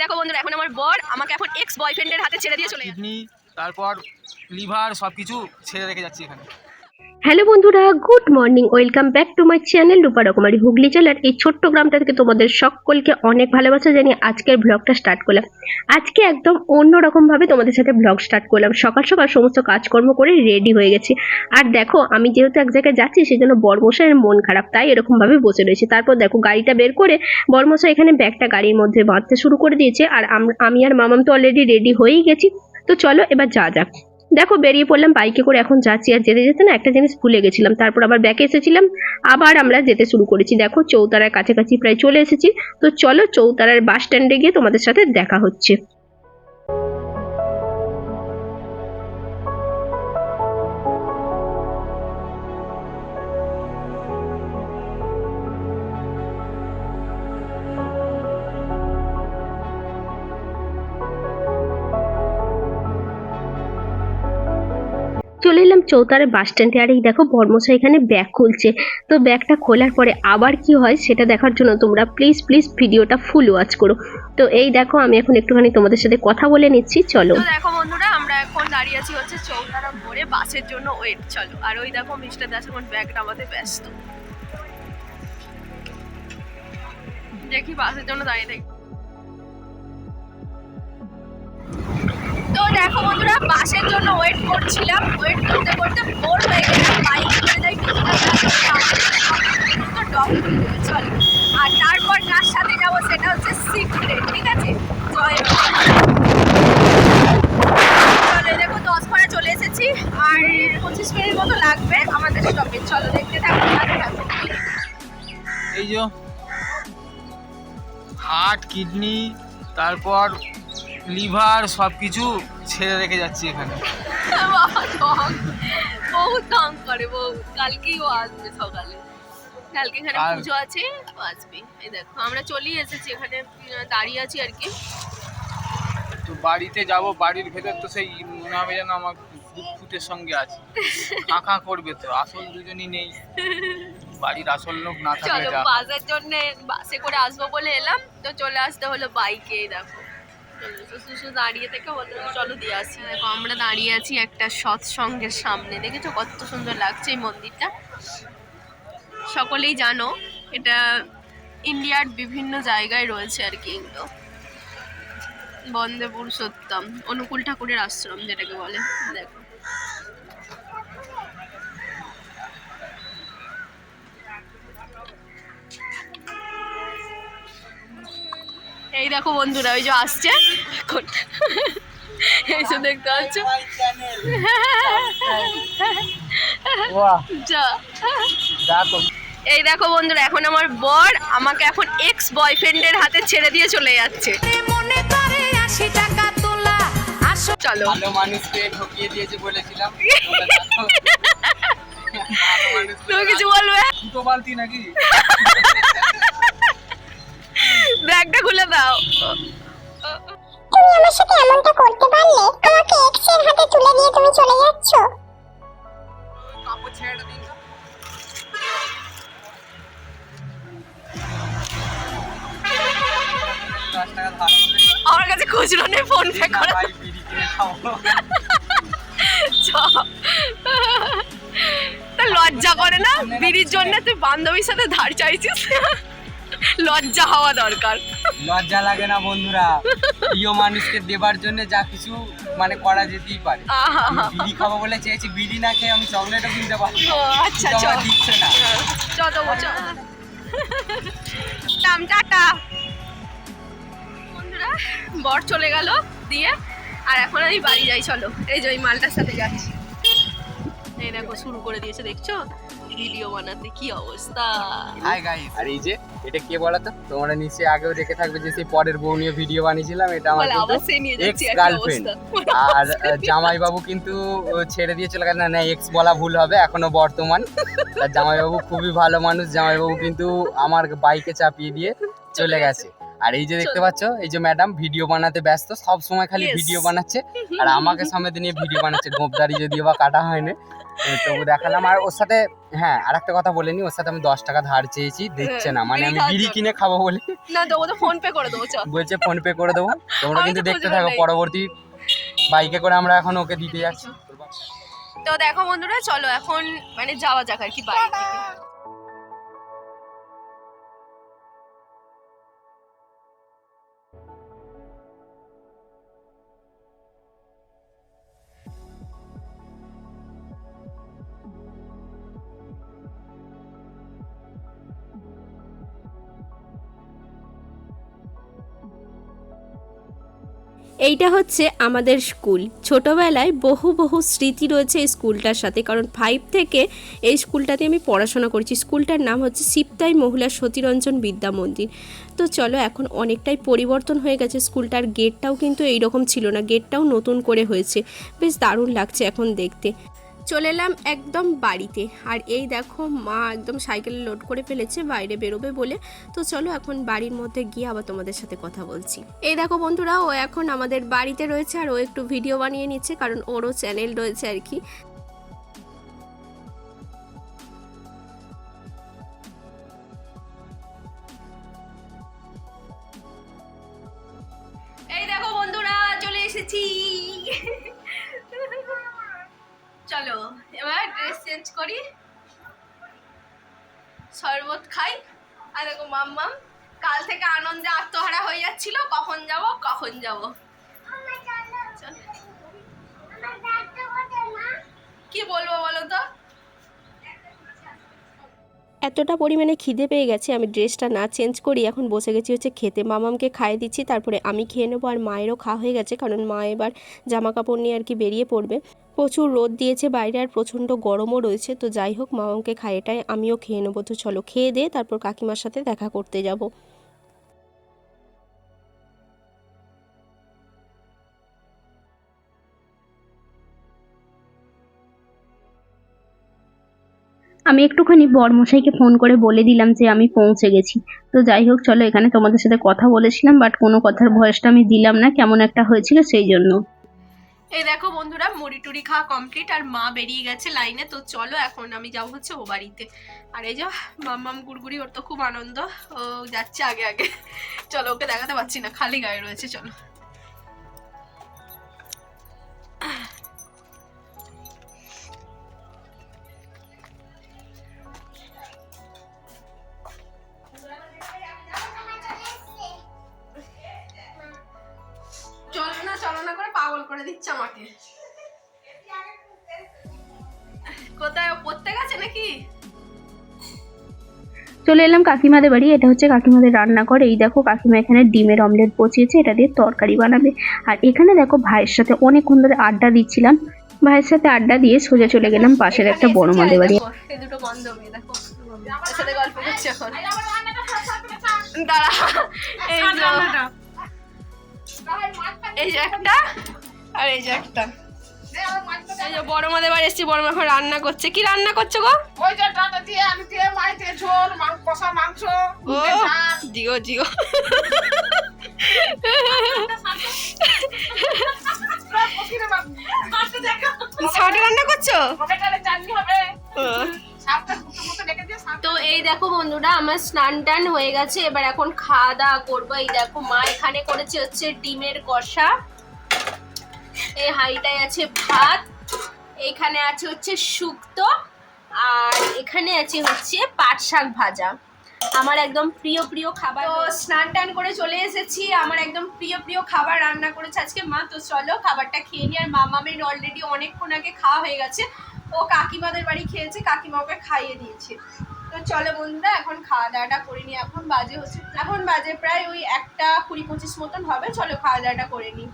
দেখো বন্ধুরা, এখন আমার বর আমাকে এখন এক্স বয়ফ্রেন্ডের হাতে ছেড়ে দিয়ে চলে যাচ্ছে। কিডনি তারপর লিভার সবকিছু ছেড়ে রেখে যাচ্ছি এখানে। হ্যালো বন্ধুরা, good morning, welcome back to my channel Rupa Rokomari Hooghly জেলার এই ছোট্ট গ্রামটা থেকে তোমাদের সকলকে অনেক ভালোবাসা জানিয়ে আজকের ব্লগটা স্টার্ট করলাম। আজকে একদম অন্যরকম ভাবে তোমাদের সাথে ব্লগ স্টার্ট করলাম। সকাল সকাল সমস্ত কাজকর্ম করে রেডি হয়ে গেছি। আর দেখো, আমি যেহেতু এক জায়গায় যাচ্ছি সেজন্য বরমশাইয়ের মন খারাপ, তাই এরকম ভাবে বসে রয়েছে। তারপর দেখো, গাড়িটা বের করে বরমশাই এখানে ব্যাগটা গাড়ির মধ্যে বাঁধতে শুরু করে দিয়েছে। আর আমি আর মামাম তো অলরেডি রেডি হয়েই গেছি। তো চলো এবার যা যাক। দেখো, বেরিয়ে পড়লাম বাইকে করে, এখন যাচ্ছি। আর যেতে যেতে না একটা জিনিস ভুলে গেছিলাম, তারপর আবার ব্যাকে এসেছিলাম, আবার আমরা যেতে শুরু করেছি। দেখো, চৌতারার কাছাকাছি প্রায় চলে এসেছি। তো চলো চৌতারার বাস স্ট্যান্ডে গিয়ে তোমাদের সাথে দেখা হচ্ছে। চলে এলাম চৌতারার বাস স্ট্যান্ডে। আর এই দেখো, বর্মশাই এখানে ব্যাগ খুলছে। তো ব্যাগটা খোলার পরে আবার কি হয় সেটা দেখার জন্য তোমরা প্লিজ ভিডিওটা ফুল ওয়াচ করো। তো এই দেখো, আমি এখন একটুখানি তোমাদের সাথে কথা বলে নিচ্ছি, চলো। তো দেখো বন্ধুরা, আমরা এখন দাঁড়িয়ে আছি হচ্ছে চৌতারা মোড়ে বাসের জন্য ওয়েট। চলো। আর ওই দেখো মিস্টার দাস এখন ব্যাগ নামাতে ব্যস্ত। দেখি বাসের জন্য দাঁড়িয়ে থাকি। তো দেখো বন্ধুরা, বাসের জন্য ওয়েট করছিলাম। ওয়েট করতে করতে বোর হয়ে গেলাম। বাইক করে যাই চলো। আর তারপর কার সাথে যাবো সেটা হচ্ছে সিক্রেট, ঠিক আছে? চলো, দেখো 10 পাড়া চলে এসেছি। আর 25 মিনিট মতো লাগবে আমাদের স্টপে। চলো দেখতে থাকো। এই যে হার্ট, কিডনি তারপর লিভার সবকিছু ছেড়ে রেখে যাচ্ছি এখানে। বাবা ঢং, বহুত ঢং করে বউ। কালকেই ও আসবে সকালে। কালকে এখানে পুজো আছে, ও আসবে। এই দেখো, আমরা চলেই এসেছি, এখানে দাঁড়িয়ে আছি আর কি। তো বাড়িতে যাব, বাড়ির ভেতর তো সেই মনে হবে যেন আমার ফুটের সঙ্গে আছে। কাকা করবে তো, আসল দুজনই নেই। বাড়ির আসল লোক না থাকলে চলো, যা। বাসের জন্য বাসে করে আসবো বলে এলাম, তো চলে আসতে হলো বাইকে। দেখো সুসু দাঁড়িয়ে থেকে বলতে চলো দিয়ে আসি। দেখো, আমরা দাঁড়িয়ে আছি একটা সৎসঙ্গের সামনে। দেখেছো কত সুন্দর লাগছে এই মন্দিরটা? সকলেই জানো এটা ইন্ডিয়ার বিভিন্ন জায়গায় রয়েছে আর কি। এগুলো বন্দে পুরুষোত্তম অনুকূল ঠাকুরের আশ্রম যেটাকে বলে। দেখো, এই দেখো বন্ধুরা, ওই যে আসছে এখন। এইসব দেখতে পাচ্ছ? এই দেখো বন্ধুরা, এখন আমার বর আমাকে এখন এক্স বয়ফ্রেন্ডের হাতে ছেড়ে দিয়ে চলে যাচ্ছে। চলো। ভালো মানুষকে ঠকিয়ে দিয়েছে বলেছিলাম। তুমি কিছু বলবে? দুটো বালতি নাকি? ব্যাগটা খুলে দাও। তুমি আমার সাথে এমনটা করতে পারলে? আমাকে এক্সের হাতে তুলে দিয়ে তুমি চলে যাচ্ছ? কাপড় ছেড়ে দিন। আমার কাছে খুচরো নেই, ফোন পে করে। তা লজ্জা করে না? বিড়ির জন্য তুই বান্ধবীর সাথে ধার চাইছিস? লজ্জা হওয়া দরকার। লজ্জা লাগে না বন্ধুরা? প্রিয় মানুষকে দেবার জন্য যা কিছু মানে করা যেতেই পারে। আমি বিড়ি খাবো বলে চেয়েছি, বিড়ি না খেয়ে আমি চকলেটও কিনতে পারি। ও আচ্ছা, কিন্তু আমার দিচ্ছে না। চলো টাম টাটা। বন্ধুরা, বর চলে গেল দিয়ে। আর এখন আমি বাড়ি যাই। চলো, এই যে ওই মালটার সাথে যাচ্ছি। এই দেখো শুরু করে দিয়েছে, দেখছো ভিডিও বানাতে, কি অবস্থা। হাই গাইস, আর এই যে এটা কে বলো তো? তোমরা নিশ্চয়ই আগেও দেখে থাকবে যে সেই পরের বউ নিয়ে ভিডিও বানিয়েছিলাম। এটা আমার এক্স গার্লফ্রেন্ড। আর জামাইবাবু কিন্তু ছেড়ে দিয়ে চলে গেল। না, এক্স বলা ভুল হবে, এখনো বর্তমান। আর জামাইবাবু খুবই ভালো মানুষ। জামাইবাবু কিন্তু আমার বাইকে চাপিয়ে দিয়ে চলে গেছে। আর এই যে দেখতে পাচ্ছ এই যে ম্যাডাম ভিডিও বানাতে ব্যস্ত, সব সময় খালি Yes. ভিডিও বানাচ্ছে আর আমাকে সামনে নিয়ে ভিডিও বানাচ্ছে। গোপদারি যদিও বা কাটা হয়নি, তবু দেখালাম। আর ওর সাথে হ্যাঁ আর একটা কথা বলে নি, ওর সাথে আমি 10 টাকা ধার চেয়েছি, দিচ্ছে না, মানে আমি বিড়ি কিনে খাবো বলে না দেবো তো, ফোন পে করে দেবো, চল। বলছে ফোন পে করে দেবো। তোমরা আমি কিন্তু তো দেখতে খুচরো থাকো, নেই। পরবর্তী বাইকে করে আমরা এখন ওকে দিতে যাচ্ছি। তো দেখো বন্ধুরা, চলো এখন মানে যাওয়া যাক আর কি বাড়ি থেকে। এইটা হচ্ছে আমাদের স্কুল। ছোটবেলায় বহু বহু স্মৃতি রয়েছে এই স্কুলটার সাথে, কারণ 5 থেকে এই স্কুলটাতে আমি পড়াশোনা করছি। স্কুলটার নাম হচ্ছে সিপ্তাই মহিলা সতীরঞ্জন বিদ্যা মন্দির। তো চলো, এখন অনেকটাই পরিবর্তন হয়ে গেছে। স্কুলটার গেটটাও কিন্তু এইরকম ছিল না, গেটটাও নতুন করে হয়েছে, বেশ দারুণ লাগছে এখন দেখতে। চলে এলাম একদম বাড়িতে, আর এই দেখো মা একদম সাইকেলে লোড করে ফেলেছে বাইরে বেরোবে বলে। তো চলো এখন বাড়ির মধ্যে গিয়ে আবার তোমাদের সাথে কথা বলছি। এই দেখো বন্ধুরা, ও এখন আমাদের বাড়িতে রয়েছে আর ও একটু ভিডিও বানিয়ে নিচ্ছে, কারণ ওরও চ্যানেল রয়েছে আর কি। এই দেখো বন্ধুরা, চলে এসেছি। চলো এবার ড্রেস চেঞ্জ করি, শরবত খাই। আর দেখো মাম্মাম কাল থেকে আনন্দে আত্মহারা হয়ে যাচ্ছিল, কখন যাব কখন যাব। কি বলবো বলো তো? এতটা পরিমাণে খিদে পেয়ে গেছে, আমি ড্রেসটা না চেঞ্জ করি এখন বসে গেছি হচ্ছে খেতে। মামামকে খাইয়ে দিচ্ছি, তারপরে আমি খেয়ে নেবো। আর মায়েরও খাওয়া হয়ে গেছে, কারণ মা এবার জামা কাপড় নিয়ে আর কি বেরিয়ে পড়বে। প্রচুর রোদ দিয়েছে বাইরে আর প্রচণ্ড গরমও রয়েছে। তো যাই হোক, মামামকে খাইয়েটাই আমিও খেয়ে নেবো। তো চলো খেয়ে দিয়ে তারপর কাকিমার সাথে দেখা করতে যাব। আমি একটুখানি বরমশাইকে ফোন করে বলে দিলাম যে আমি পৌঁছে গেছি। তো যাই হোক, চলো এখানে তোমাদের সাথে কথা বলেছিলাম, বাট কোনো কথার ভয়েসটা আমি দিলাম না, কেমন একটা হয়েছিল সেই জন্য। এই দেখো বন্ধুরা, মুড়ি টুড়ি খাওয়া কমপ্লিট আর মা বেরিয়ে গেছে লাইনে। তো চলো এখন আমি যাবো হচ্ছে ও বাড়িতে। আর এই যে মাম্মাম গুড়গুড়ি, ওর তো খুব আনন্দ, ও যাচ্ছে আগে আগে। চলো, ওকে দেখাতে পারছি না, খালি গায়ে রয়েছে। চলো চলো না করে পাগল করে দিচ্ছে আমাকে। কোথায় পড়তে গেছে নাকি? চলে এলাম কাকিমাদের বাড়ি। এটা হচ্ছে কাকিমাদের রান্নাঘর। এই দেখো কাকিমা এখানে ডিমের অমলেট বসিয়েছে, এটা দিয়ে তরকারি বানাবে। আর এখানে দেখো ভাইয়ের সাথে অনেকক্ষণ ধরে আড্ডা দিচ্ছিলাম। ভাইয়ের সাথে আড্ডা দিয়ে সোজা চলে গেলাম পাশের একটা বড় মাদের বাড়ি। এই দুটো বন্ধ হয়ে দেখো, ওর সাথে গল্প করছি এখন। দাঁড়া, এই যে একটা আর এই যে একটা। এই যে বড় মাদের বাড়ি এসেছি, বড় মা এখন রান্না করছে। কি রান্না করছো গো? ওই যে ডাটা দিয়ে আলু দিয়ে মাছ দিয়ে ঝোল, কষা মাংস, ও জিও জিও। ছাটে রান্না করছো? চাটনি হবে। ও। তো এই দেখো বন্ধুরা, আমার স্নান টান হয়ে গেছে, এবার এখন খাওয়া দাওয়া করবো। এই দেখো মা এখানে করেছে হচ্ছে ডিমের কষা, এই হাঁড়িটায় আছে ভাত, এখানে আছে হচ্ছে শুক্তো, আর এখানে আছে হচ্ছে পাট শাক ভাজা। আমার একদম প্রিয় প্রিয় খাবার। তো স্নান টান করে চলে এসেছি, আমার একদম প্রিয় প্রিয় খাবার রান্না করেছে আজকে মা। তো চলো খাবারটা খেয়ে নি। আর মামামের অলরেডি অনেকক্ষণ আগে খাওয়া হয়ে গেছে, ও কাকিমাদের বাড়ি খেয়েছে, কাকিমা ওকে খাইয়ে দিয়েছে। তো চলো বন্ধুরা এখন খাওয়া দাওয়াটা করে নি। এখন বাজে প্রায় ওই 1:20-25 মতন হবে। চলো খাওয়া দাওয়াটা করে নি।